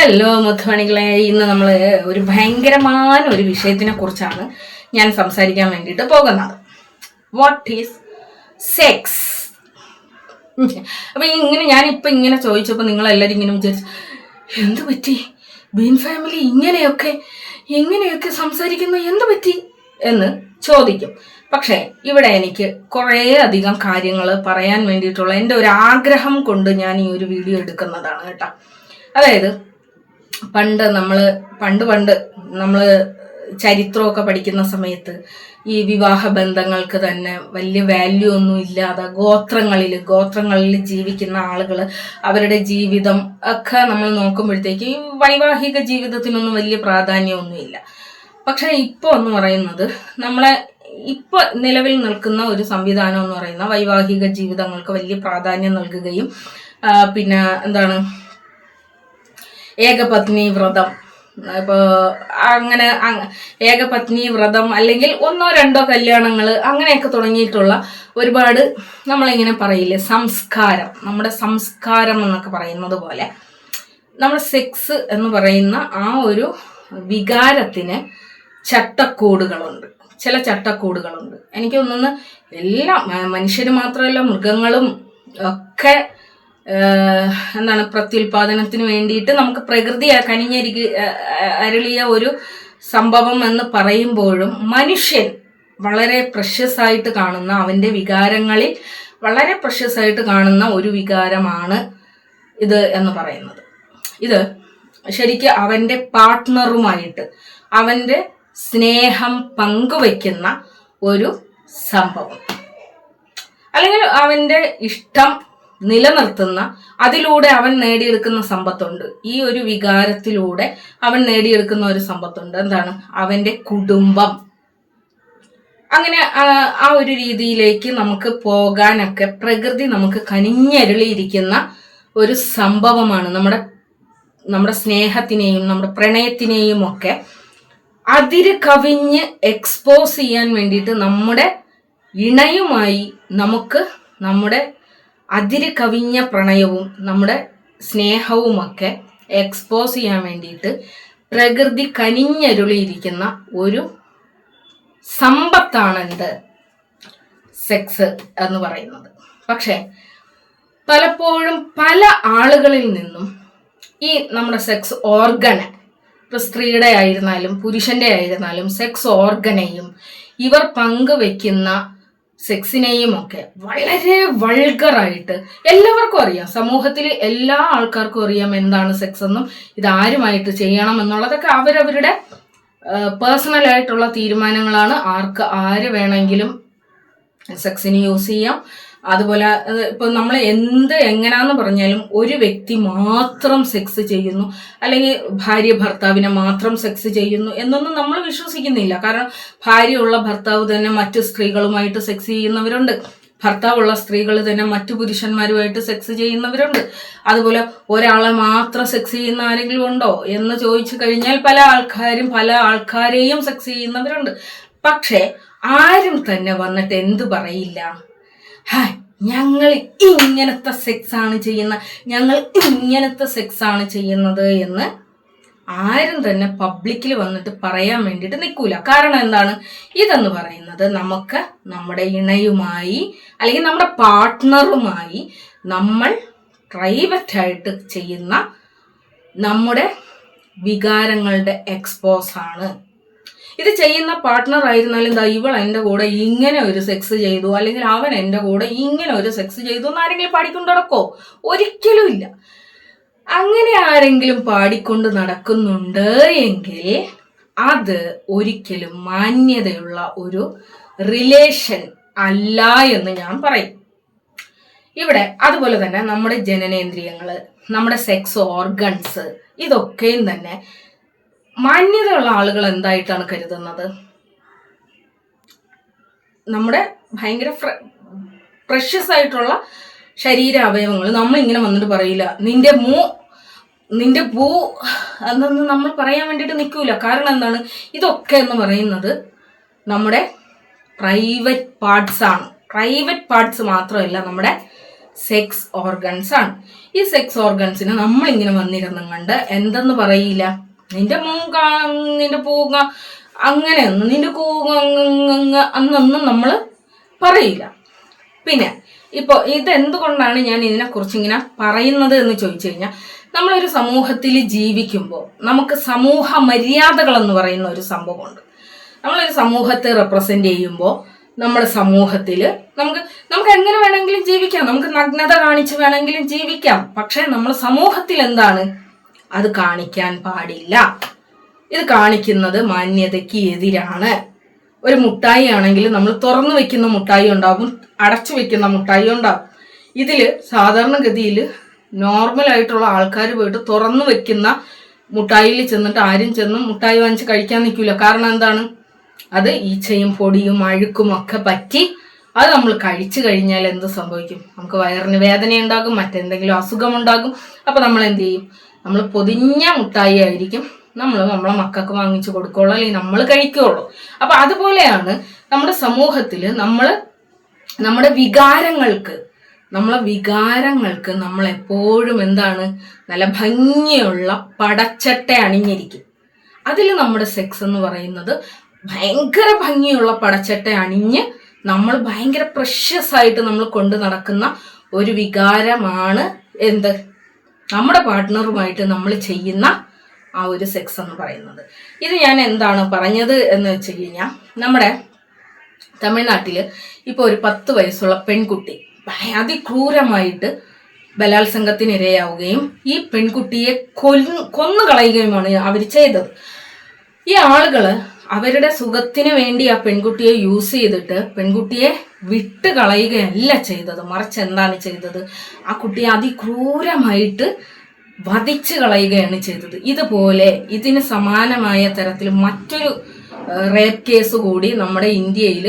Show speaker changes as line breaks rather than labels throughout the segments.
Hello മുത്തുമണികളെ, ഇന്ന് നമ്മൾ ഒരു ഭയങ്കരമായ ഒരു വിഷയത്തിനെ കുറിച്ചാണ് ഞാൻ സംസാരിക്കാൻ വേണ്ടിയിട്ട് പോകുന്നത്. What is sex? അപ്പൊ ഞാനിപ്പോൾ ഇങ്ങനെ ചോദിച്ചപ്പോൾ നിങ്ങളെല്ലാവരും ഇങ്ങനെ വിചാരിച്ചു, എന്ത് പറ്റി ബീൻ ഫാമിലി ഇങ്ങനെയൊക്കെ സംസാരിക്കുന്നു, എന്ത് പറ്റി എന്ന് ചോദിക്കും. പക്ഷേ ഇവിടെ എനിക്ക് കുറേ അധികം കാര്യങ്ങൾ പറയാൻ വേണ്ടിയിട്ടുള്ള എൻ്റെ ഒരു ആഗ്രഹം കൊണ്ട് ഞാൻ ഈ ഒരു വീഡിയോ എടുക്കുന്നതാണ് കേട്ടോ. അതായത് പണ്ട് നമ്മൾ ചരിത്രമൊക്കെ പഠിക്കുന്ന സമയത്ത് ഈ വിവാഹ ബന്ധങ്ങൾക്ക് തന്നെ വലിയ വാല്യൂ ഒന്നും ഇല്ലാതെ ഗോത്രങ്ങളിൽ ജീവിക്കുന്ന ആളുകൾ അവരുടെ ജീവിതം ഒക്കെ നമ്മൾ നോക്കുമ്പോഴത്തേക്ക് ഈ വൈവാഹിക ജീവിതത്തിനൊന്നും വലിയ പ്രാധാന്യമൊന്നുമില്ല. പക്ഷെ ഇപ്പോൾ എന്ന് പറയുന്നത് നമ്മളെ ഇപ്പോൾ നിലവിൽ നിൽക്കുന്ന ഒരു സംവിധാനം എന്ന് പറയുന്ന വൈവാഹിക ജീവിതങ്ങൾക്ക് വലിയ പ്രാധാന്യം നൽകുകയും പിന്നെ എന്താണ് ഏകപത്നി വ്രതം, ഇപ്പോൾ അങ്ങനെ ഏകപത്നി വ്രതം അല്ലെങ്കിൽ 1-2 കല്യാണങ്ങൾ അങ്ങനെയൊക്കെ തുടങ്ങിയിട്ടുള്ള ഒരുപാട് നമ്മളിങ്ങനെ പറയില്ലേ സംസ്കാരം, നമ്മുടെ സംസ്കാരം എന്നൊക്കെ പറയുന്നത് പോലെ നമ്മുടെ സെക്സ് എന്ന് പറയുന്ന ആ ഒരു വികാരത്തിന് ചില ചട്ടക്കൂടുകളുണ്ട്. എനിക്ക് തോന്നുന്നു എല്ലാം മനുഷ്യർ മാത്രമല്ല മൃഗങ്ങളും ഒക്കെ പ്രത്യുൽപാദനത്തിന് വേണ്ടിയിട്ട് നമുക്ക് പ്രകൃതി അരുളിയ ഒരു സംഭവം എന്ന് പറയുമ്പോഴും മനുഷ്യൻ വളരെ പ്രഷ്യസ് ആയിട്ട് കാണുന്ന, അവൻ്റെ വികാരങ്ങളിൽ വളരെ പ്രഷ്യസ് ആയിട്ട് കാണുന്ന ഒരു വികാരമാണ് ഇത് എന്ന് പറയുന്നത്. ഇത് ശരിക്കും അവൻ്റെ പാർട്ട്ണറുമായിട്ട് അവൻ്റെ സ്നേഹം പങ്കുവയ്ക്കുന്ന ഒരു സംഭവം, അല്ലെങ്കിൽ അവൻ്റെ ഇഷ്ടം നിലനിർത്തുന്ന, അതിലൂടെ അവൻ നേടിയെടുക്കുന്ന സമ്പത്തുണ്ട്. ഈ ഒരു വികാരത്തിലൂടെ അവൻ നേടിയെടുക്കുന്ന ഒരു സമ്പത്തുണ്ട്. എന്താണ്? അവൻ്റെ കുടുംബം. അങ്ങനെ ആ ഒരു രീതിയിലേക്ക് നമുക്ക് പോകാനൊക്കെ പ്രകൃതി നമുക്ക് കനിഞ്ഞരുളിയിരിക്കുന്ന ഒരു സംഭവമാണ്. നമ്മുടെ സ്നേഹത്തിനെയും നമ്മുടെ പ്രണയത്തിനെയും ഒക്കെ അതിര് കവിഞ്ഞ് എക്സ്പോസ് ചെയ്യാൻ വേണ്ടിയിട്ട് നമ്മുടെ ഇണയുമായി നമുക്ക് നമ്മുടെ അതിര് കവിഞ്ഞ പ്രണയവും നമ്മുടെ സ്നേഹവുമൊക്കെ എക്സ്പോസ് ചെയ്യാൻ വേണ്ടിയിട്ട് പ്രകൃതി കനിഞ്ഞരുളിയിരിക്കുന്ന ഒരു സമ്പത്താണ് സെക്സ് എന്ന് പറയുന്നത്. പക്ഷെ പലപ്പോഴും പല ആളുകളിൽ നിന്നും ഈ നമ്മുടെ സെക്സ് ഓർഗനെ, ഇപ്പൊ സ്ത്രീയുടെ ആയിരുന്നാലും പുരുഷന്റെ ആയിരുന്നാലും സെക്സ് ഓർഗനെയും ഇവർ പങ്കുവെക്കുന്ന സെക്സിനെയും ഒക്കെ വളരെ വൾഗറായിട്ട് എല്ലാവർക്കും അറിയാം, സമൂഹത്തിൽ എല്ലാ ആൾക്കാർക്കും അറിയാം എന്താണ് സെക്സ് എന്നും ഇതാരുമായിട്ട് ചെയ്യണം എന്നുള്ളതൊക്കെ അവരവരുടെ പേഴ്സണൽ ആയിട്ടുള്ള തീരുമാനങ്ങളാണ്. ആര് വേണമെങ്കിലും സെക്സിന് യൂസ് ചെയ്യാം. അതുപോലെ ഇപ്പൊ നമ്മൾ എങ്ങനാന്ന് പറഞ്ഞാലും ഒരു വ്യക്തി മാത്രം സെക്സ് ചെയ്യുന്നു, അല്ലെങ്കിൽ ഭാര്യ ഭർത്താവിനെ മാത്രം സെക്സ് ചെയ്യുന്നു എന്നൊന്നും നമ്മൾ വിശ്വസിക്കുന്നില്ല. കാരണം ഭാര്യയുള്ള ഭർത്താവ് തന്നെ മറ്റു സ്ത്രീകളുമായിട്ട് സെക്സ് ചെയ്യുന്നവരുണ്ട്, ഭർത്താവുള്ള സ്ത്രീകൾ തന്നെ മറ്റു പുരുഷന്മാരുമായിട്ട് സെക്സ് ചെയ്യുന്നവരുണ്ട്. അതുപോലെ ഒരാളെ മാത്രം സെക്സ് ചെയ്യുന്ന ആരെങ്കിലും ഉണ്ടോ എന്ന് ചോദിച്ചു കഴിഞ്ഞാൽ പല ആൾക്കാരെയും സെക്സ് ചെയ്യുന്നവരുണ്ട്. പക്ഷെ ആരും തന്നെ വന്നിട്ട് എന്ത് പറയില്ല, ഞങ്ങൾ ഇങ്ങനത്തെ സെക്സ് ആണ് ചെയ്യുന്നത് എന്ന് ആരും തന്നെ പബ്ലിക്കിൽ വന്നിട്ട് പറയാൻ വേണ്ടിയിട്ട് നിൽക്കൂല. കാരണം എന്താണ്? ഇതെന്ന് പറയുന്നത് നമുക്ക് നമ്മുടെ ഇണയുമായി അല്ലെങ്കിൽ നമ്മുടെ പാർട്ട്ണറുമായി നമ്മൾ പ്രൈവറ്റായിട്ട് ചെയ്യുന്ന നമ്മുടെ വികാരങ്ങളുടെ എക്സ്പോസ് ആണ്. ഇത് ചെയ്യുന്ന പാർട്ട്ണർ ആയിരുന്നാലും ഇവൾ എൻ്റെ കൂടെ ഇങ്ങനെ ഒരു സെക്സ് ചെയ്തു, അല്ലെങ്കിൽ അവൻ എൻ്റെ കൂടെ ഇങ്ങനെ ഒരു സെക്സ് ചെയ്തു എന്ന് ആരെങ്കിലും പാടിക്കൊണ്ട് നടക്കോ? ഒരിക്കലും ഇല്ല. അങ്ങനെ ആരെങ്കിലും പാടിക്കൊണ്ട് നടക്കുന്നുണ്ട് എങ്കിൽ അത് ഒരിക്കലും മാന്യതയുള്ള ഒരു റിലേഷൻ അല്ല എന്ന് ഞാൻ പറയും. ഇവിടെ അതുപോലെ തന്നെ നമ്മുടെ ജനനേന്ദ്രിയങ്ങൾ, നമ്മുടെ സെക്സ് ഓർഗൻസ്, ഇതൊക്കെയും തന്നെ മാന്യതയുള്ള ആളുകൾ എന്തായിട്ടാണ് കരുതുന്നത്? നമ്മുടെ ഭയങ്കര പ്രഷ്യസ് ആയിട്ടുള്ള ശരീര അവയവങ്ങൾ നമ്മൾ ഇങ്ങനെ വന്നിട്ട് പറയില്ല, നിന്റെ പൂ എന്നൊന്നും നമ്മൾ പറയാൻ വേണ്ടിയിട്ട് നിൽക്കൂല. കാരണം എന്താണ്? ഇതൊക്കെ എന്ന് പറയുന്നത് നമ്മുടെ പ്രൈവറ്റ് പാർട്സ് ആണ്. പ്രൈവറ്റ് പാർട്സ് മാത്രമല്ല, നമ്മുടെ സെക്സ് ഓർഗൻസ് ആണ്. ഈ സെക്സ് ഓർഗൻസിന് നമ്മളിങ്ങനെ വന്നിരുന്നും കണ്ട് എന്തെന്ന് പറയില്ല, നിന്റെ നിന്റെ പൂങ്ങ അങ്ങനെയൊന്നും, നിന്റെ അന്നൊന്നും നമ്മൾ പറയില്ല. പിന്നെ ഇപ്പോൾ ഇതെന്തുകൊണ്ടാണ് ഞാൻ ഇതിനെക്കുറിച്ച് ഇങ്ങനെ പറയുന്നത് എന്ന് ചോദിച്ചു കഴിഞ്ഞാൽ, നമ്മളൊരു സമൂഹത്തിൽ ജീവിക്കുമ്പോൾ നമുക്ക് സമൂഹ മര്യാദകൾ എന്ന് പറയുന്ന ഒരു സംഭവമുണ്ട്. നമ്മളൊരു സമൂഹത്തെ റെപ്രസെന്റ് ചെയ്യുമ്പോൾ നമ്മുടെ സമൂഹത്തിൽ നമുക്ക് എങ്ങനെ വേണമെങ്കിലും ജീവിക്കാം, നമുക്ക് നഗ്നത കാണിച്ച് വേണമെങ്കിലും ജീവിക്കാം. പക്ഷെ നമ്മൾ സമൂഹത്തിൽ എന്താണ്, അത് കാണിക്കാൻ പാടില്ല. ഇത് കാണിക്കുന്നത് മാന്യതയ്ക്ക് എതിരാണ്. ഒരു മുട്ടായി ആണെങ്കിൽ നമ്മൾ തുറന്നു വെക്കുന്ന മുട്ടായി ഉണ്ടാകും, അടച്ചു വെക്കുന്ന മുട്ടായി ഉണ്ടാകും. ഇതിൽ സാധാരണഗതിയിൽ നോർമലായിട്ടുള്ള ആൾക്കാർ പോയിട്ട് തുറന്നു വെക്കുന്ന മുട്ടായിയിൽ ചെന്നിട്ട് ആരും ചെന്നും മുട്ടായി വാങ്ങിച്ച് കഴിക്കാൻ നിൽക്കില്ല. കാരണം എന്താണ്, അത് ഈച്ചയും പൊടിയും അഴുക്കും ഒക്കെ പറ്റി അത് നമ്മൾ കഴിച്ചു കഴിഞ്ഞാൽ എന്ത് സംഭവിക്കും, നമുക്ക് വയറിന് വേദന ഉണ്ടാകും, മറ്റെന്തെങ്കിലും അസുഖമുണ്ടാകും. അപ്പം നമ്മൾ എന്ത് ചെയ്യും, നമ്മൾ പൊതിഞ്ഞ മുട്ടായി ആയിരിക്കും നമ്മളെ മക്കൾക്ക് വാങ്ങിച്ചു കൊടുക്കുള്ളൂ, അല്ലെങ്കിൽ നമ്മൾ കഴിക്കുള്ളൂ. അപ്പം അതുപോലെയാണ് നമ്മുടെ സമൂഹത്തിൽ നമ്മുടെ വികാരങ്ങൾക്ക് നമ്മൾ എപ്പോഴും എന്താണ്, നല്ല ഭംഗിയുള്ള പടച്ചട്ട അണിഞ്ഞിരിക്കും. അതിൽ നമ്മുടെ സെക്സ് എന്ന് പറയുന്നത് ഭയങ്കര ഭംഗിയുള്ള പടച്ചട്ട അണിഞ്ഞ് നമ്മൾ ഭയങ്കര പ്രഷ്യസ് ആയിട്ട് നമ്മൾ കൊണ്ട് നടക്കുന്ന ഒരു വികാരമാണ് എന്ത്, നമ്മുടെ പാർട്ട്ണറുമായിട്ട് നമ്മൾ ചെയ്യുന്ന ആ ഒരു സെക്സ് എന്ന് പറയുന്നത്. ഇത് ഞാൻ എന്താണ് പറഞ്ഞത് എന്ന് വെച്ച് കഴിഞ്ഞാൽ, നമ്മുടെ തമിഴ്നാട്ടിൽ ഇപ്പോൾ ഒരു 10 വയസ്സുള്ള പെൺകുട്ടി അതിക്രൂരമായിട്ട് ബലാത്സംഗത്തിനിരയാവുകയും ഈ പെൺകുട്ടിയെ കൊന്നു കളയുകയുമാണ് അവർ ചെയ്തത്. ഈ ആളുകൾ അവരുടെ സുഖത്തിന് വേണ്ടി ആ പെൺകുട്ടിയെ യൂസ് ചെയ്തിട്ട് പെൺകുട്ടിയെ വിട്ട് കളയുകയല്ല ചെയ്തത്, മറിച്ച് എന്താണ് ചെയ്തത്, ആ കുട്ടിയെ അതിക്രൂരമായിട്ട് വധിച്ചു കളയുകയാണ് ചെയ്തത്. ഇതുപോലെ ഇതിന് സമാനമായ തരത്തിൽ മറ്റൊരു റേപ്പ് കേസ് കൂടി നമ്മുടെ ഇന്ത്യയിൽ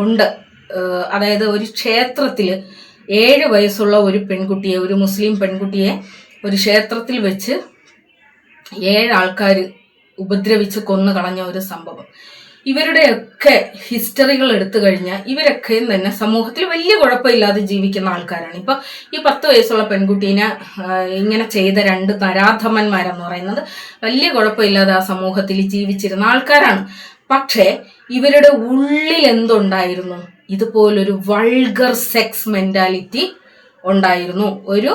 ഉണ്ട്. അതായത് ഒരു ക്ഷേത്രത്തിൽ 7 വയസ്സുള്ള ഒരു പെൺകുട്ടിയെ, ഒരു മുസ്ലിം പെൺകുട്ടിയെ ഒരു ക്ഷേത്രത്തിൽ വെച്ച് 7 ആൾക്കാർ ഉപദ്രവിച്ച് കൊന്നു കളഞ്ഞ ഒരു സംഭവം. ഇവരുടെയൊക്കെ ഹിസ്റ്ററികൾ എടുത്തു കഴിഞ്ഞാൽ ഇവരൊക്കെയും തന്നെ സമൂഹത്തിൽ വലിയ കുഴപ്പമില്ലാതെ ജീവിക്കുന്ന ആൾക്കാരാണ്. ഇപ്പൊ ഈ 10 വയസ്സുള്ള പെൺകുട്ടീനെ ഇങ്ങനെ ചെയ്ത 2 നരാധമന്മാരെന്ന് പറയുന്നത് വലിയ കുഴപ്പമില്ലാതെ ആ സമൂഹത്തിൽ ജീവിച്ചിരുന്ന ആൾക്കാരാണ്. പക്ഷേ ഇവരുടെ ഉള്ളിൽ എന്തുണ്ടായിരുന്നു, ഇതുപോലൊരു വൾഗർ സെക്സ് മെന്റാലിറ്റി ഉണ്ടായിരുന്നു. ഒരു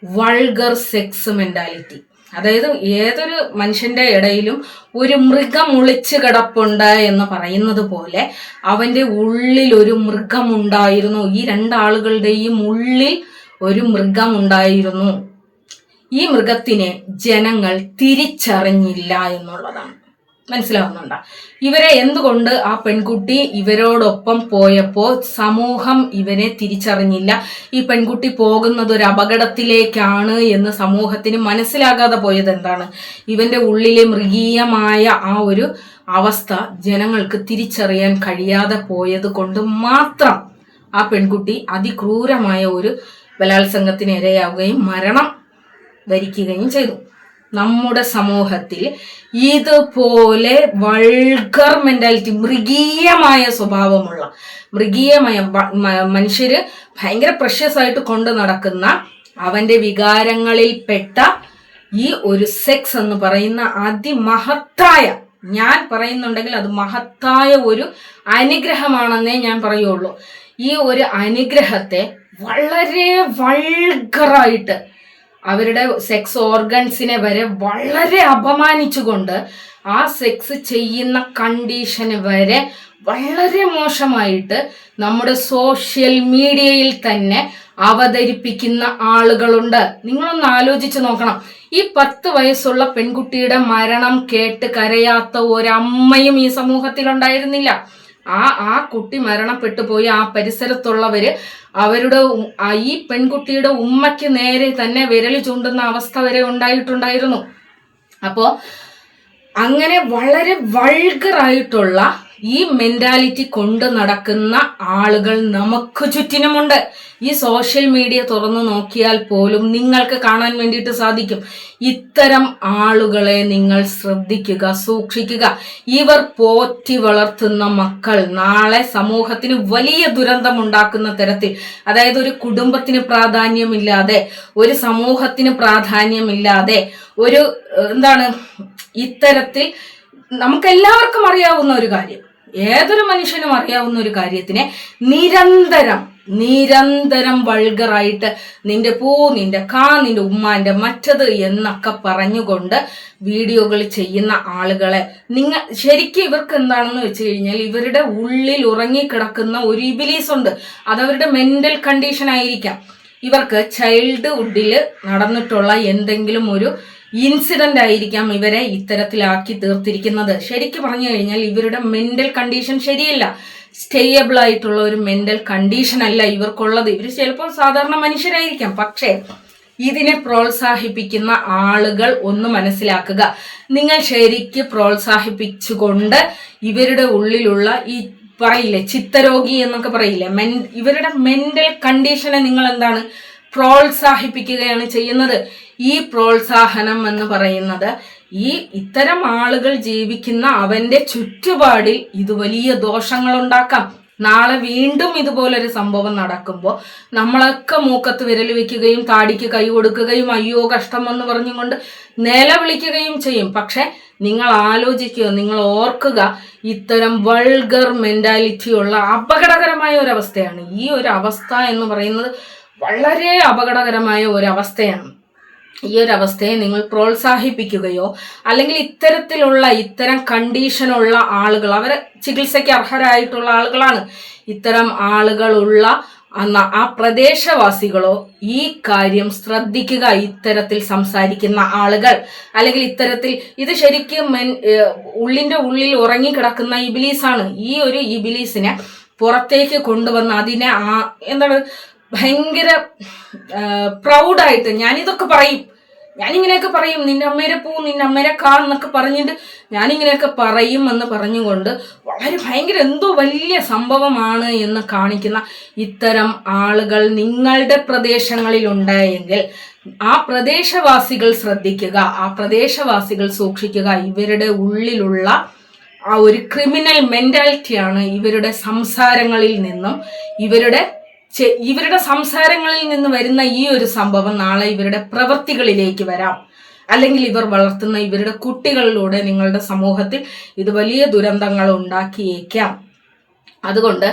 വൾഗർ സെക്സ് മെന്റാലിറ്റി, അതായത് ഏതൊരു മനുഷ്യന്റെ ഇടയിലും ഒരു മൃഗം ഒളിച്ചു കിടപ്പുണ്ട് എന്ന് പറയുന്നത് പോലെ അവന്റെ ഉള്ളിൽ ഒരു മൃഗമുണ്ടായിരുന്നു. ഈ 2 ആളുകളുടെയും ഉള്ളിൽ ഒരു മൃഗമുണ്ടായിരുന്നു. ഈ മൃഗത്തിനെ ജനങ്ങൾ തിരിച്ചറിഞ്ഞില്ല എന്നുള്ളതാണ്. മനസ്സിലാവുന്നുണ്ടോ? ഇവരെ എന്തുകൊണ്ട് ആ പെൺകുട്ടി ഇവരോടൊപ്പം പോയപ്പോൾ സമൂഹം ഇവനെ തിരിച്ചറിഞ്ഞില്ല, ഈ പെൺകുട്ടി പോകുന്നത് ഒരു അപകടത്തിലേക്കാണ് എന്ന് സമൂഹത്തിന് മനസ്സിലാകാതെ പോയത് എന്താണ്, ഇവന്റെ ഉള്ളിലെ മൃഗീയമായ ആ ഒരു അവസ്ഥ ജനങ്ങൾക്ക് തിരിച്ചറിയാൻ കഴിയാതെ പോയത് കൊണ്ട് മാത്രം ആ പെൺകുട്ടി അതിക്രൂരമായ ഒരു ബലാത്സംഗത്തിന് ഇരയാവുകയും മരണം വരിക്കുകയും ചെയ്തു. നമ്മുടെ സമൂഹത്തിൽ ഇതുപോലെ വൾഗർ മെന്റാലിറ്റി, മൃഗീയമായ സ്വഭാവമുള്ള, മൃഗീയമായ മനുഷ്യര് ഭയങ്കര പ്രഷ്യസ് ആയിട്ട് കൊണ്ട് നടക്കുന്ന അവന്റെ വികാരങ്ങളിൽപ്പെട്ട ഈ ഒരു സെക്സ് എന്ന് പറയുന്ന അതിമഹത്തായ, ഞാൻ പറയുന്നുണ്ടെങ്കിൽ അത് മഹത്തായ ഒരു അനുഗ്രഹമാണെന്നേ ഞാൻ പറയുള്ളൂ. ഈ ഒരു അനുഗ്രഹത്തെ വളരെ വൾഗറായിട്ട്, അവരുടെ സെക്സ് ഓർഗൻസിനെ വരെ വളരെ അപമാനിച്ചുകൊണ്ട്, ആ സെക്സ് ചെയ്യുന്ന കണ്ടീഷന് വരെ വളരെ മോശമായിട്ട് നമ്മുടെ സോഷ്യൽ മീഡിയയിൽ തന്നെ അവതരിപ്പിക്കുന്ന ആളുകളുണ്ട്. നിങ്ങളൊന്ന് ആലോചിച്ച് നോക്കണം. ഈ 10 വയസ്സുള്ള പെൺകുട്ടിയുടെ മരണം കേട്ട് കരയാത്ത ഒരമ്മയും ഈ സമൂഹത്തിൽ ഉണ്ടായിരുന്നില്ല. ആ കുട്ടി മരണപ്പെട്ടു പോയി ആ പരിസരത്തുള്ളവര് അവരുടെ ഈ പെൺകുട്ടിയുടെ ഉമ്മയ്ക്ക് നേരെ തന്നെ വിരൽ ചൂണ്ടുന്ന അവസ്ഥ വരെ ഉണ്ടായിട്ടുണ്ടായിരുന്നു. അപ്പോ അങ്ങനെ വളരെ വൾഗറായിട്ടുള്ള ഈ മെന്റാലിറ്റി കൊണ്ട് നടക്കുന്ന ആളുകൾ നമുക്ക് ചുറ്റിനുമുണ്ട്. ഈ സോഷ്യൽ മീഡിയ തുറന്നു നോക്കിയാൽ പോലും നിങ്ങൾക്ക് കാണാൻ വേണ്ടിയിട്ട് സാധിക്കും. ഇത്തരം ആളുകളെ നിങ്ങൾ ശ്രദ്ധിക്കുക, സൂക്ഷിക്കുക. ഇവർ പോറ്റി വളർത്തുന്ന മക്കൾ നാളെ സമൂഹത്തിന് വലിയ ദുരന്തമുണ്ടാക്കുന്ന തരത്തിൽ, അതായത് ഒരു കുടുംബത്തിന് പ്രാധാന്യമില്ലാതെ, ഒരു സമൂഹത്തിന് പ്രാധാന്യമില്ലാതെ, ഒരു ഇത്തരത്തിൽ നമുക്കെല്ലാവർക്കും അറിയാവുന്ന ഒരു കാര്യം, ഏതൊരു മനുഷ്യനും അറിയാവുന്ന ഒരു കാര്യത്തിനെ നിരന്തരം വൾഗറായിട്ട് നിന്റെ പൂ, നിന്റെ കാ, നിന്റെ ഉമ്മാന്റെ മറ്റത് എന്നൊക്കെ പറഞ്ഞുകൊണ്ട് വീഡിയോകൾ ചെയ്യുന്ന ആളുകളെ നിങ്ങൾ ശരിക്കും ഇവർക്ക് എന്താണെന്ന് വെച്ച് കഴിഞ്ഞാൽ ഇവരുടെ ഉള്ളിൽ ഉറങ്ങിക്കിടക്കുന്ന ഒരു ഇബിലീസ് ഉണ്ട്. അതവരുടെ മെന്റൽ കണ്ടീഷൻ ആയിരിക്കാം. ഇവർക്ക് ചൈൽഡ്ഹുഡിൽ നടന്നിട്ടുള്ള എന്തെങ്കിലും ഒരു ഇൻസിഡന്റ് ആയിരിക്കാം ഇവരെ ഇത്തരത്തിലാക്കി തീർത്തിരിക്കുന്നത്. ശരിക്കും പറഞ്ഞു കഴിഞ്ഞാൽ ഇവരുടെ മെന്റൽ കണ്ടീഷൻ ശരിയല്ല, സ്റ്റേബിൾ ആയിട്ടുള്ള ഒരു മെന്റൽ കണ്ടീഷൻ അല്ല ഇവർക്കുള്ളത്. ഇവർ ചിലപ്പോൾ സാധാരണ മനുഷ്യരായിരിക്കാം, പക്ഷേ ഇതിനെ പ്രോത്സാഹിപ്പിക്കുന്ന ആളുകൾ ഒന്ന് മനസ്സിലാക്കുക. നിങ്ങൾ ശരിക്ക് പ്രോത്സാഹിപ്പിച്ചുകൊണ്ട് ഇവരുടെ ഉള്ളിലുള്ള ഈ പറയില്ലേ ചിത്തരോഗി എന്നൊക്കെ പറയില്ലേ, ഇവരുടെ മെന്റൽ കണ്ടീഷനെ നിങ്ങൾ പ്രോത്സാഹിപ്പിക്കുകയാണ് ചെയ്യുന്നത്. ഈ പ്രോത്സാഹനം എന്ന് പറയുന്നത് ഇത്തരം ആളുകൾ ജീവിക്കുന്ന അവന്റെ ചുറ്റുപാടിൽ ഇത് വലിയ ദോഷങ്ങൾ ഉണ്ടാക്കാം. നാളെ വീണ്ടും ഇതുപോലൊരു സംഭവം നടക്കുമ്പോൾ നമ്മളൊക്കെ മൂക്കത്ത് വിരൽ വെക്കുകയും താടിക്ക് കൈ കൊടുക്കുകയും അയ്യോ കഷ്ടം എന്ന് പറഞ്ഞുകൊണ്ട് നിലവിളിക്കുകയും ചെയ്യും. പക്ഷെ നിങ്ങൾ ആലോചിക്കുക, നിങ്ങൾ ഓർക്കുക, ഇത്തരം വൾഗർ മെന്റാലിറ്റി ഉള്ള അപകടകരമായ ഒരവസ്ഥയാണ്. ഈ ഒരു അവസ്ഥ എന്ന് പറയുന്നത് വളരെ അപകടകരമായ ഒരവസ്ഥയാണ്. ഈ ഒരു അവസ്ഥയെ നിങ്ങൾ പ്രോത്സാഹിപ്പിക്കുകയോ അല്ലെങ്കിൽ ഇത്തരം കണ്ടീഷനുള്ള ആളുകൾ, അവരെ ചികിത്സയ്ക്ക് അർഹരായിട്ടുള്ള ആളുകളാണ്, ഇത്തരം ആളുകളുള്ള ആ പ്രദേശവാസികളോ ഈ കാര്യം ശ്രദ്ധിക്കുക. ഇത്തരത്തിൽ സംസാരിക്കുന്ന ആളുകൾ അല്ലെങ്കിൽ ഇത്തരത്തിൽ ഇത് ശരിക്കും ഉള്ളിന്റെ ഉള്ളിൽ ഉറങ്ങിക്കിടക്കുന്ന ഇബിലീസാണ്. ഈ ഒരു ഇബിലീസിനെ പുറത്തേക്ക് കൊണ്ടുവന്ന് അതിനെ ഭയങ്കര പ്രൗഡായിട്ട് ഞാനിങ്ങനെയൊക്കെ പറയും, നിന്റെ അമ്മേരെ പൂ, നിന്റെ അമ്മേരെ കാ എന്നൊക്കെ പറഞ്ഞിട്ട് ഞാനിങ്ങനെയൊക്കെ പറയും എന്ന് പറഞ്ഞുകൊണ്ട് വളരെ ഭയങ്കര എന്തോ വലിയ സംഭവമാണ് എന്ന് കാണിക്കുന്ന ഇത്തരം ആളുകൾ നിങ്ങളുടെ പ്രദേശങ്ങളിൽ ഉണ്ടായെങ്കിൽ ആ പ്രദേശവാസികൾ ശ്രദ്ധിക്കുക, ആ പ്രദേശവാസികൾ സൂക്ഷിക്കുക. ഇവരുടെ ഉള്ളിലുള്ള ആ ഒരു ക്രിമിനൽ മെന്റാലിറ്റിയാണ് ഇവരുടെ സംസാരങ്ങളിൽ നിന്നും ഇവരുടെ സംസാരങ്ങളിൽ നിന്ന് വരുന്ന ഈ ഒരു സംഭവം നാളെ ഇവരുടെ പ്രവൃത്തികളിലേക്ക് വരാം. അല്ലെങ്കിൽ ഇവർ വളർത്തുന്ന ഇവരുടെ കുട്ടികളിലൂടെ നിങ്ങളുടെ സമൂഹത്തിൽ ഇത് വലിയ ദുരന്തങ്ങൾ ഉണ്ടാക്കിയേക്കാം. അതുകൊണ്ട്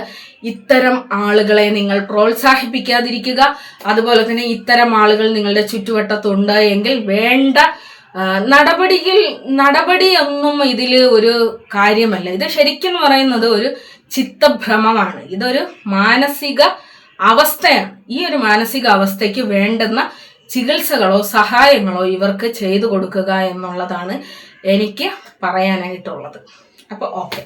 ഇത്തരം ആളുകളെ നിങ്ങൾ പ്രോത്സാഹിപ്പിക്കാതിരിക്കുക. അതുപോലെ തന്നെ ഇത്തരം ആളുകൾ നിങ്ങളുടെ ചുറ്റുവട്ടത്തുണ്ട് എങ്കിൽ വേണ്ട നടപടിയൊന്നും ഇതിൽ ഒരു കാര്യമല്ല. ഇത് ശരിക്കും പറയുന്നത് ഒരു ചിത്തഭ്രമമാണ്, ഇതൊരു മാനസിക അവസ്ഥയാണ്. ഈ ഒരു മാനസിക അവസ്ഥയ്ക്ക് വേണ്ടുന്ന ചികിത്സകളോ സഹായങ്ങളോ ഇവർക്ക് ചെയ്തു കൊടുക്കുക എന്നുള്ളതാണ് എനിക്ക് പറയാനായിട്ടുള്ളത്. അപ്പോൾ ഓക്കെ.